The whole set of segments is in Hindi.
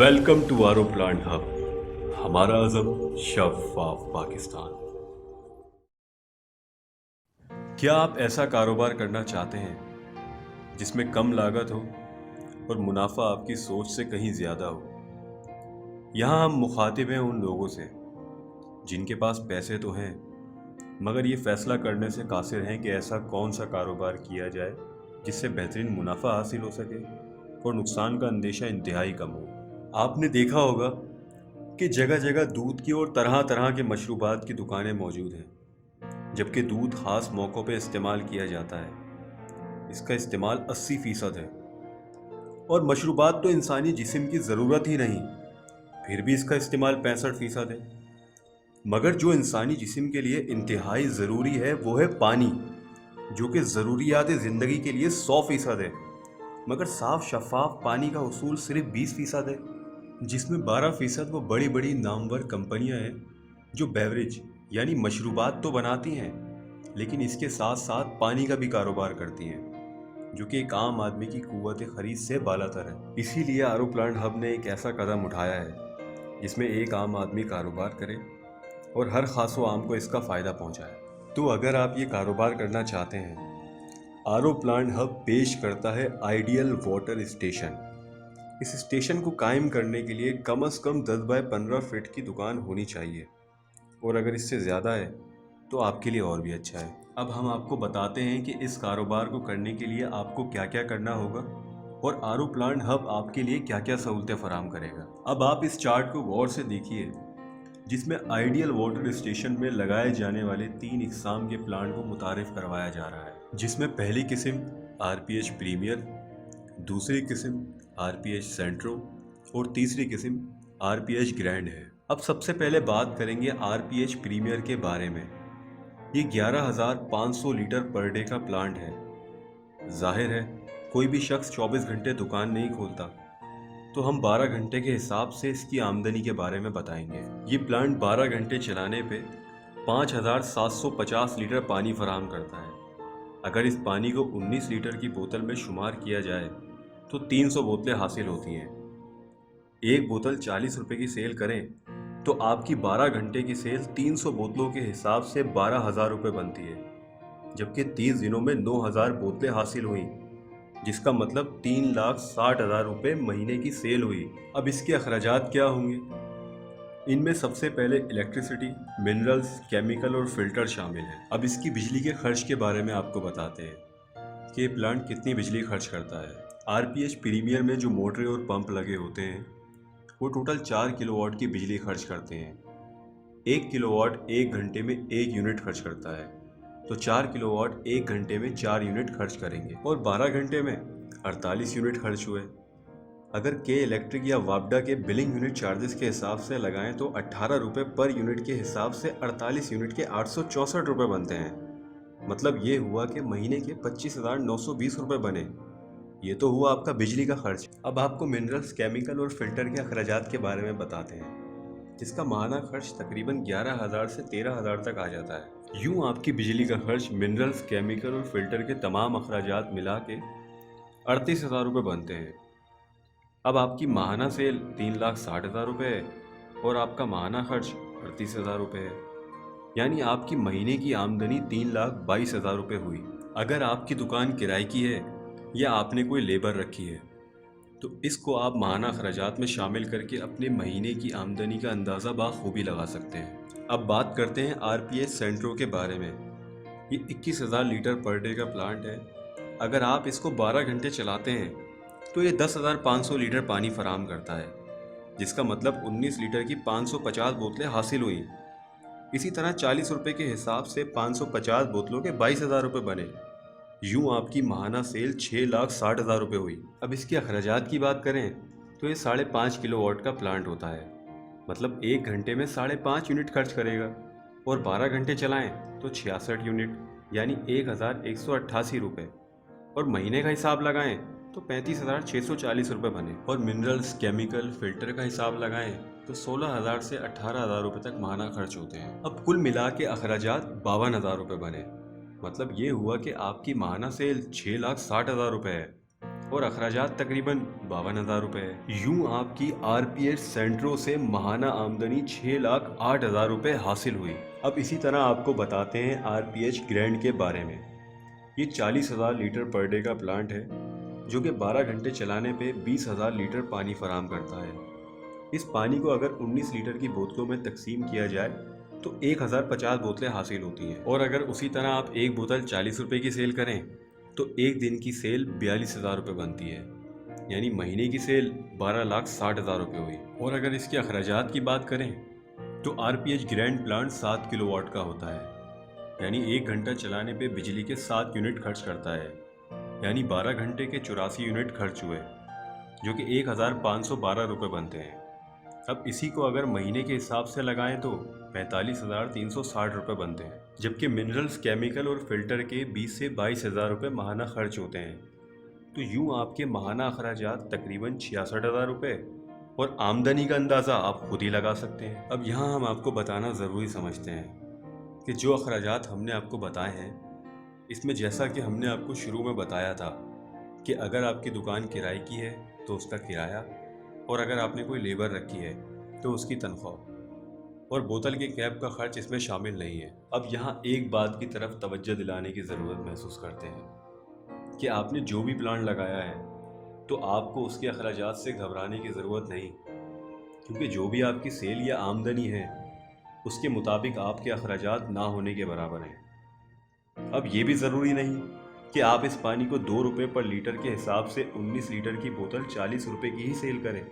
वेलकम टू आरो प्लांट हब। हमारा अज़म शफ़ाफ पाकिस्तान। क्या आप ऐसा कारोबार करना चाहते हैं जिसमें कम लागत हो और मुनाफा आपकी सोच से कहीं ज़्यादा हो? यहाँ हम मुखातिब हैं उन लोगों से जिनके पास पैसे तो हैं मगर ये फैसला करने से कासिर हैं कि ऐसा कौन सा कारोबार किया जाए जिससे बेहतरीन मुनाफा हासिल हो सके और नुकसान का अंदेशा इंतहाई कम हो। आपने देखा होगा कि जगह जगह दूध की और तरह तरह के मशरूबात की दुकानें मौजूद हैं, जबकि दूध खास मौक़ों पर इस्तेमाल किया जाता है। इसका इस्तेमाल 80% है और मशरूबात तो इंसानी जिस्म की ज़रूरत ही नहीं, फिर भी इसका इस्तेमाल 65% है। मगर जो इंसानी जिस्म के लिए इंतहाई ज़रूरी है वो है पानी, जो कि ज़रूरियात ज़िंदगी के लिए 100% है। मगर साफ शफाफ पानी का उसूल सिर्फ 20% है, जिसमें 12% वो बड़ी बड़ी नामवर कंपनियां हैं जो बेवरेज यानी मशरूबात तो बनाती हैं लेकिन इसके साथ साथ पानी का भी कारोबार करती हैं, जो कि एक आम आदमी की कुव्वत खरीद से बालातर है। इसीलिए आरो प्लांट हब ने एक ऐसा कदम उठाया है जिसमें एक आम आदमी कारोबार करे और हर खासो आम को इसका फ़ायदा पहुंचाए। तो अगर आप ये कारोबार करना चाहते हैं, आरो प्लांट हब पेश करता है आइडियल वाटर स्टेशन। इस स्टेशन को कायम करने के लिए कम से कम 10 बाय 15 फीट की दुकान होनी चाहिए और अगर इससे ज़्यादा है तो आपके लिए और भी अच्छा है। अब हम आपको बताते हैं कि इस कारोबार को करने के लिए आपको क्या क्या करना होगा और आरो प्लांट हब आपके लिए क्या क्या सहूलतें फराहम करेगा। अब आप इस चार्ट को गौर से देखिए, जिसमें आइडियल वाटर स्टेशन में लगाए जाने वाले 3 इकसाम के प्लांट को मुतारिफ करवाया जा रहा है, जिसमें पहली किस्म RPH प्रीमियर, दूसरी किस्म RPH सेंट्रो और तीसरी किस्म RPH ग्रैंड है। अब सबसे पहले बात करेंगे RPH प्रीमियर के बारे में। ये 11,500 लीटर पर डे का प्लांट है। जाहिर है कोई भी शख्स 24 घंटे दुकान नहीं खोलता, तो हम 12 घंटे के हिसाब से इसकी आमदनी के बारे में बताएंगे। ये प्लांट 12 घंटे चलाने पे 5,750 लीटर पानी फराहम करता है। अगर इस पानी को 19 लीटर की बोतल में शुमार किया जाए तो 300 बोतलें हासिल होती हैं। एक बोतल 40 रुपए की सेल करें तो आपकी 12 घंटे की सेल 300 बोतलों के हिसाब से 12,000 रुपये बनती है, जबकि 30 दिनों में 9,000 बोतलें हासिल हुई, जिसका मतलब 3,60,000 रुपये महीने की सेल हुई। अब इसके अखराजात क्या होंगे? इनमें सबसे पहले इलेक्ट्रिसिटी, मिनरल्स, केमिकल और फिल्टर शामिल हैं। अब इसकी बिजली के खर्च के बारे में आपको बताते हैं कि ये प्लांट कितनी बिजली खर्च करता है। RPH प्रीमियर में जो मोटरें और पंप लगे होते हैं वो टोटल 4 किलोवाट की बिजली खर्च करते हैं। 1 किलोवाट 1 घंटे में 1 यूनिट खर्च करता है, तो 4 किलोवाट 1 घंटे में 4 यूनिट खर्च करेंगे और 12 घंटे में 48 यूनिट खर्च हुए। अगर के इलेक्ट्रिक या वापडा के बिलिंग यूनिट चार्जेस के हिसाब से लगाएं तो 18 रुपये पर यूनिट के हिसाब से 48 यूनिट के 864 रुपये बनते हैं। मतलब ये हुआ कि महीने के 25,920 रुपये बने। ये तो हुआ आपका बिजली का खर्च। अब आपको मिनरल्स, केमिकल और फिल्टर के अखराजात के बारे में बताते हैं, जिसका माहाना खर्च तकरीबन 11,000 से 13,000 तक आ जाता है। यूँ आपकी बिजली का खर्च मिनरल्स, केमिकल और फिल्टर के तमाम अखराजात मिला के 38,000 रुपये बनते हैं। अब आपकी माहाना सेल 3,60,000 रुपये है और आपका माहाना खर्च 38,000 रुपये है, यानी आपकी महीने की आमदनी 3,22,000 रुपये हुई। अगर आपकी दुकान किराए की है या आपने कोई लेबर रखी है तो इसको आप माहाना अखराजात में शामिल करके अपने महीने की आमदनी का अंदाज़ा बाखूबी लगा सकते हैं। अब बात करते हैं RPH सेंट्रो के बारे में। ये 21,000 लीटर पर डे का प्लांट है। अगर आप इसको 12 घंटे चलाते हैं तो ये 10,500 लीटर पानी फराहम करता है, जिसका मतलब 19 लीटर की 550 बोतलें हासिल हुई। इसी तरह 40 रुपये के हिसाब से 550 बोतलों के 22,000 रुपये बने। यूँ आपकी माहाना सेल 6,60,000 रुपये हुई। अब इसके अखराजात की बात करें तो ये 5.5 किलोवाट का प्लांट होता है, मतलब 1 घंटे में 5.5 यूनिट खर्च करेगा और 12 घंटे चलाएं तो 66 यूनिट यानी 1,188 रुपये और महीने का हिसाब लगाएं तो 35,640 रुपये बने और मिनरल्स, केमिकल, फिल्टर का हिसाब लगाएं तो 16,000 से 18,000 रुपये तक माहाना खर्च होते हैं। अब कुल मिला के अखराजात 52,000 रुपये बने। मतलब ये हुआ कि आपकी माहाना सेल 6,60,000 रुपये है और अखराजात तकरीबन 52,000 रुपये है। यूं आपकी आरपीएच सेंट्रो से माहाना आमदनी 6,08,000 रुपये हासिल हुई। अब इसी तरह आपको बताते हैं आरपीएच ग्रैंड के बारे में। ये 40,000 लीटर पर डे का प्लांट है जो कि 12 घंटे चलाने पे 20,000 लीटर पानी फराहम करता है। इस पानी को अगर 19 लीटर की बोतलों में तकसीम किया जाए तो 1050 बोतलें हासिल होती हैं। और अगर उसी तरह आप एक बोतल 40 रुपए की सेल करें तो एक दिन की सेल 42,000 रुपये बनती है, यानी महीने की सेल 12,60,000 रुपये हुई। और अगर इसके अखराजात की बात करें तो आरपीएच ग्रैंड प्लांट 7 किलोवाट का होता है, यानी 1 घंटा चलाने पे बिजली के 7 यूनिट खर्च करता है, यानी 12 घंटे के 84 यूनिट खर्च हुए, जो कि 1,512 रुपये बनते हैं। अब इसी को अगर महीने के हिसाब से लगाएं तो 45,360 रुपये बनते हैं, जबकि मिनरल्स, केमिकल और फिल्टर के 20 से 22,000 रुपये माहाना खर्च होते हैं। तो यूं आपके माहाना अखराजात तकरीबन 66,000 रुपये और आमदनी का अंदाज़ा आप खुद ही लगा सकते हैं। अब यहाँ हम आपको बताना ज़रूरी समझते हैं कि जो अखराजात हमने आपको बताए हैं, इसमें जैसा कि हमने आपको शुरू में बताया था कि अगर आपकी दुकान किराए की है तो उसका किराया, और अगर आपने कोई लेबर रखी है तो उसकी तनख्वाह, और बोतल के कैप का खर्च इसमें शामिल नहीं है। अब यहाँ एक बात की तरफ तवज्जो दिलाने की ज़रूरत महसूस करते हैं कि आपने जो भी प्लान लगाया है तो आपको उसके अखराजात से घबराने की ज़रूरत नहीं, क्योंकि जो भी आपकी सेल या आमदनी है उसके मुताबिक आपके अखराजात ना होने के बराबर हैं। अब ये भी ज़रूरी नहीं कि आप इस पानी को 2 रुपये पर लीटर के हिसाब से 19 लीटर की बोतल 40 रुपये की ही सेल करें,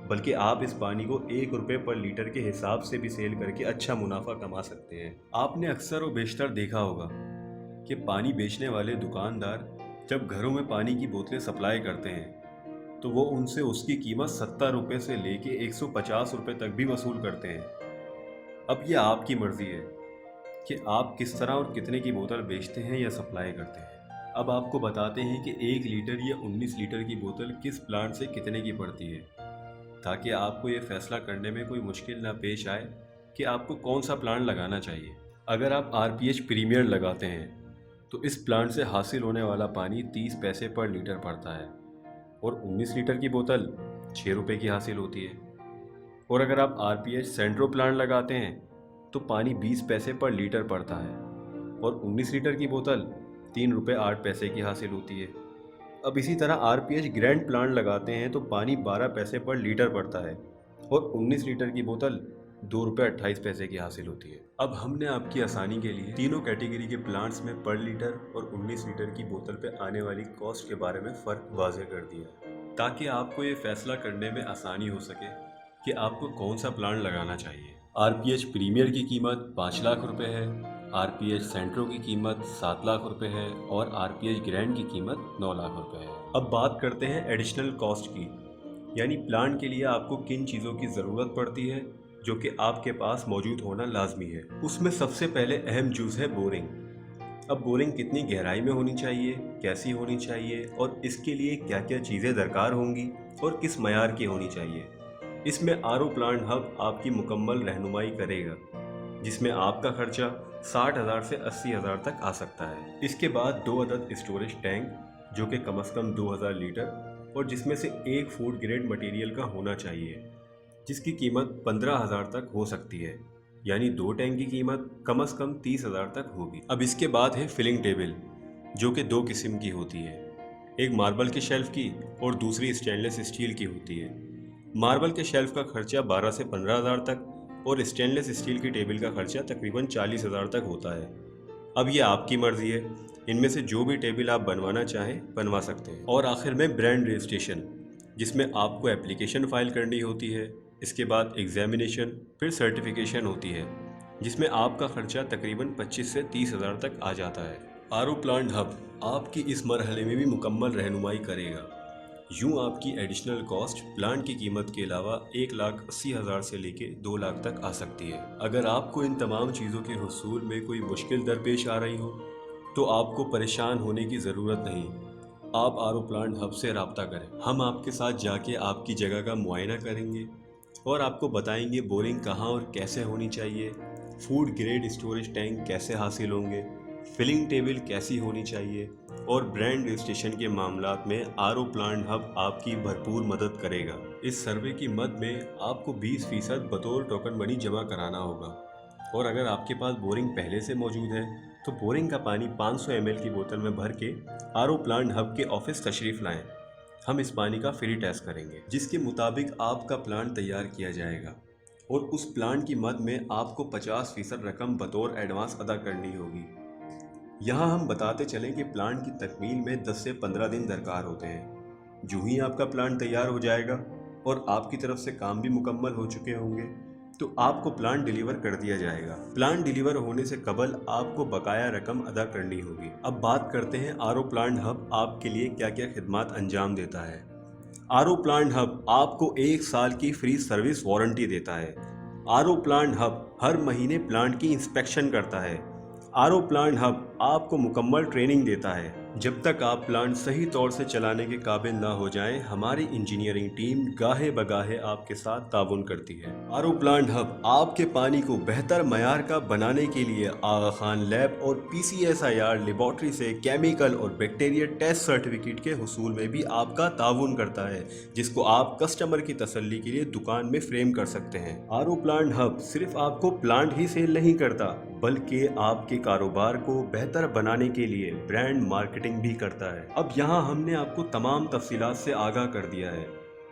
बल्कि आप इस पानी को 1 रुपये पर लीटर के हिसाब से भी सेल करके अच्छा मुनाफा कमा सकते हैं। आपने अक्सर व बेशतर देखा होगा कि पानी बेचने वाले दुकानदार जब घरों में पानी की बोतलें सप्लाई करते हैं तो वो उनसे उसकी कीमत 70 रुपये से लेके 150 रुपये तक भी वसूल करते हैं। अब ये आपकी मर्जी है कि आप किस तरह और कितने की बोतल बेचते हैं या सप्लाई करते हैं। अब आपको बताते हैं कि 1 लीटर या 19 लीटर की बोतल किस प्लांट से कितने की पड़ती है, ताकि आपको ये फैसला करने में कोई मुश्किल ना पेश आए कि आपको कौन सा प्लांट लगाना चाहिए। अगर आप आरपीएच प्रीमियर लगाते हैं तो इस प्लांट से हासिल होने वाला पानी 30 पैसे पर लीटर पड़ता है और 19 लीटर की बोतल 6 रुपये की हासिल होती है। और अगर आप आरपीएच सेंट्रो प्लांट लगाते हैं तो पानी 20 पैसे पर लीटर पड़ता है और 19 लीटर की बोतल 3 रुपये 8 पैसे की हासिल होती है। अब इसी तरह आरपीएच ग्रैंड प्लांट लगाते हैं तो पानी 12 पैसे पर लीटर पड़ता है और 19 लीटर की बोतल 2 रुपये 28 पैसे की हासिल होती है। अब हमने आपकी आसानी के लिए तीनों कैटेगरी के प्लांट्स में पर लीटर और 19 लीटर की बोतल पे आने वाली कॉस्ट के बारे में फ़र्क वाज़ेह कर दिया है, ताकि आपको ये फैसला करने में आसानी हो सके कि आपको कौन सा प्लांट लगाना चाहिए। आरपीएच प्रीमियर की कीमत 5 लाख रुपए है, आरपीएच सेंट्रो की कीमत 7 लाख रुपए है और आरपीएच ग्रैंड की कीमत 9 लाख रुपए है। अब बात करते हैं एडिशनल कॉस्ट की, यानी प्लांट के लिए आपको किन चीज़ों की ज़रूरत पड़ती है जो कि आपके पास मौजूद होना लाजमी है। उसमें सबसे पहले अहम चीज़ है बोरिंग। अब बोरिंग कितनी गहराई में होनी चाहिए, कैसी होनी चाहिए और इसके लिए क्या क्या चीज़ें दरकार होंगी और किस मयार की होनी चाहिए। इसमें आरओ प्लांट हब आपकी मुकम्मल रहनुमाई करेगा, जिसमें आपका खर्चा 60,000 से 80,000 तक आ सकता है। इसके बाद 2 अदद स्टोरेज टैंक जो कि कम से कम 2000 लीटर और जिसमें से एक फूड ग्रेड मटेरियल का होना चाहिए, जिसकी कीमत 15,000 तक हो सकती है, यानी 2 टैंक की कीमत कम से कम 30,000 तक होगी। अब इसके बाद है फिलिंग टेबल, जो कि 2 किस्म की होती है, एक मार्बल के शेल्फ की और दूसरी स्टेनलेस स्टील की होती है। मार्बल के शेल्फ का खर्चा 12 से 15,000 तक और स्टेनलेस स्टील की टेबल का खर्चा तकरीबन 40,000 तक होता है। अब ये आपकी मर्जी है, इनमें से जो भी टेबल आप बनवाना चाहें बनवा सकते हैं। और आखिर में ब्रांड रजिस्ट्रेशन, जिसमें आपको एप्लीकेशन फाइल करनी होती है, इसके बाद एग्जामिनेशन, फिर सर्टिफिकेशन होती है, जिसमें आपका खर्चा तकरीबन 25 से 30,000 तक आ जाता है। आरओ प्लांट हब आपकी इस मरहले में भी मुकम्मल रहनुमाई करेगा। यूं आपकी एडिशनल कॉस्ट प्लांट की कीमत के अलावा 1,80,000 से लेके 2 लाख तक आ सकती है। अगर आपको इन तमाम चीज़ों के हुसूल में कोई मुश्किल दरपेश आ रही हो तो आपको परेशान होने की ज़रूरत नहीं। आप आरओ प्लांट हब से रब्ता करें, हम आपके साथ जाके आपकी जगह का मुआयना करेंगे और आपको बताएंगे बोरिंग कहाँ और कैसे होनी चाहिए, फूड ग्रेड स्टोरेज टैंक कैसे हासिल होंगे फिलिंग टेबल कैसी होनी चाहिए और ब्रांड रजिस्ट्रेशन के मामलात में आरओ प्लांट हब आपकी भरपूर मदद करेगा। इस सर्वे की मद में आपको 20% बतौर टोकन मनी जमा कराना होगा और अगर आपके पास बोरिंग पहले से मौजूद है तो बोरिंग का पानी 500 ml की बोतल में भर के आरओ प्लांट हब के ऑफिस तशरीफ लाएं। हम इस पानी का फ्री टेस्ट करेंगे जिसके मुताबिक आपका प्लांट तैयार किया जाएगा और उस प्लांट की मद में आपको 50% रकम बतौर एडवांस अदा करनी होगी। यहाँ हम बताते चलें कि प्लांट की तकमील में 10 से 15 दिन दरकार होते हैं। जो ही आपका प्लांट तैयार हो जाएगा और आपकी तरफ से काम भी मुकम्मल हो चुके होंगे तो आपको प्लांट डिलीवर कर दिया जाएगा। प्लांट डिलीवर होने से कबल आपको बकाया रकम अदा करनी होगी। अब बात करते हैं आरओ प्लांट हब आपके लिए क्या क्या खिदमात अंजाम देता है। आरओ प्लांट हब आपको 1 साल की फ्री सर्विस वारंटी देता है। आरओ प्लांट हब हर महीने प्लांट की इंस्पेक्शन करता है। आरओ प्लांट हब आपको मुकम्मल ट्रेनिंग देता है। जब तक आप प्लांट सही तौर से चलाने के काबिल ना हो जाएं, हमारी इंजीनियरिंग टीम गाहे बगाहे आपके साथ ताउन करती है। आरओ प्लांट हब आपके पानी को बेहतर मयार का बनाने के लिए आगा खान लैब और PCSIR लेबॉर्ट्री से केमिकल और बैक्टीरिया टेस्ट सर्टिफिकेट के हुसूल में भी आपका ताउन करता है, जिसको आप कस्टमर की तसल्ली के लिए दुकान में फ्रेम कर सकते हैं। आरओ प्लांट हब सिर्फ आपको प्लांट ही सेल नहीं करता बल्कि आपके कारोबार को बेहतर बनाने के लिए ब्रांड मार्केटिंग भी करता है। अब यहाँ हमने आपको तमाम तफसीलात से आगाह कर दिया है।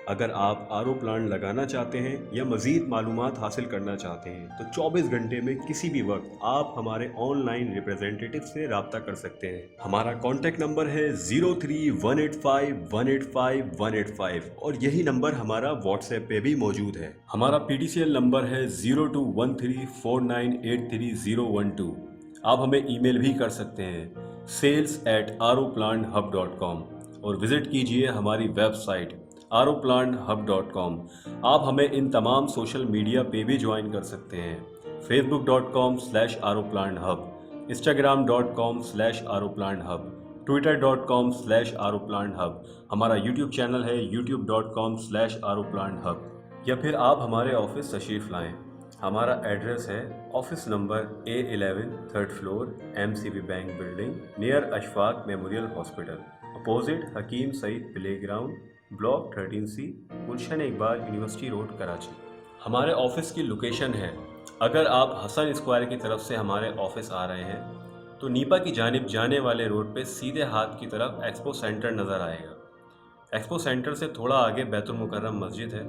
अगर आप आरओ प्लांट लगाना चाहते हैं या मज़ीद मालूमात हासिल करना चाहते हैं तो 24 घंटे में किसी भी वक्त आप हमारे ऑनलाइन रिप्रेजेंटेटिव से रब्ता कर सकते हैं। हमारा कॉन्टैक्ट नंबर है 03-185-185-185 और यही नंबर हमारा व्हाट्सएप पे भी मौजूद है। हमारा PDCL नंबर है 0213498312। आप हमें ईमेल भी कर सकते हैं sales@aroplanthub.com और विज़िट कीजिए हमारी वेबसाइट aroplanthub.com। आप हमें इन तमाम सोशल मीडिया पे भी ज्वाइन कर सकते हैं facebook.com/aroplanthub, instagram.com/aroplanthub, twitter.com/aroplanthub। हमारा यूट्यूब चैनल है youtube.com/aroplanthub। या फिर आप हमारे ऑफिस तशरीफ़ लाएं। हमारा एड्रेस है office number A11 3rd floor MCB bank building near Ashfaq memorial hospital opposite Hakim Saeed playground block 13C Gulshan Iqbal university road Karachi. हमारे ऑफिस की लोकेशन है, अगर आप हसन स्क्वायर की तरफ से हमारे ऑफिस आ रहे हैं तो नीपा की जानिब जाने वाले रोड पे सीधे हाथ की तरफ एक्सपो सेंटर नज़र आएगा। एक्सपो सेंटर से थोड़ा आगे बैतुल मुकर्रम मस्जिद है।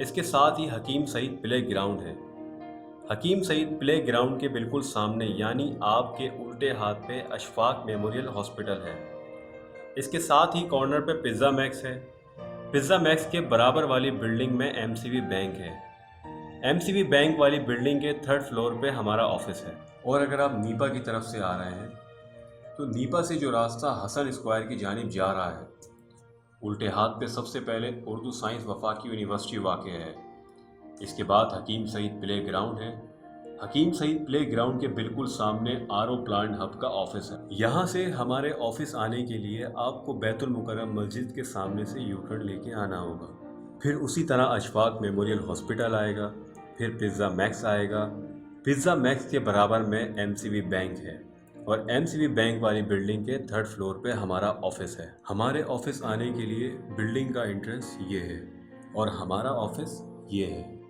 इसके साथ ही हकीम सईद प्ले ग्राउंड है। हकीम सईद प्ले ग्राउंड के बिल्कुल सामने यानी आपके उल्टे हाथ पे अशफाक मेमोरियल हॉस्पिटल है। इसके साथ ही कॉर्नर पे पिज़्ज़ा मैक्स है। पिज़्ज़ा मैक्स के बराबर वाली बिल्डिंग में MCB बैंक है। MCB बैंक वाली बिल्डिंग के 3rd फ्लोर पे हमारा ऑफिस है। और अगर आप नीपा की तरफ से आ रहे हैं तो नीपा से जो रास्ता हसन स्क्वायर की जानिब जा रहा है, उल्टे हाथ पे सबसे पहले उर्दू साइंस वफाकी यूनिवर्सिटी वाक़या है। इसके बाद हकीम सईद प्ले ग्राउंड है। हकीम सईद प्ले ग्राउंड के बिल्कुल सामने आरओ प्लांट हब का ऑफिस है। यहाँ से हमारे ऑफिस आने के लिए आपको बैतुल मुकर्रम मस्जिद के सामने से यूटर्न लेके आना होगा। फिर उसी तरह अशफाक मेमोरियल हॉस्पिटल आएगा, फिर पिज़्ज़ा मैक्स आएगा। पिज़्ज़ा मैक्स के बराबर में MCB बैंक है और MCB बैंक वाली बिल्डिंग के 3rd फ्लोर पे हमारा ऑफिस है। हमारे ऑफिस आने के लिए बिल्डिंग का एंट्रेंस ये है और हमारा ऑफिस ये है।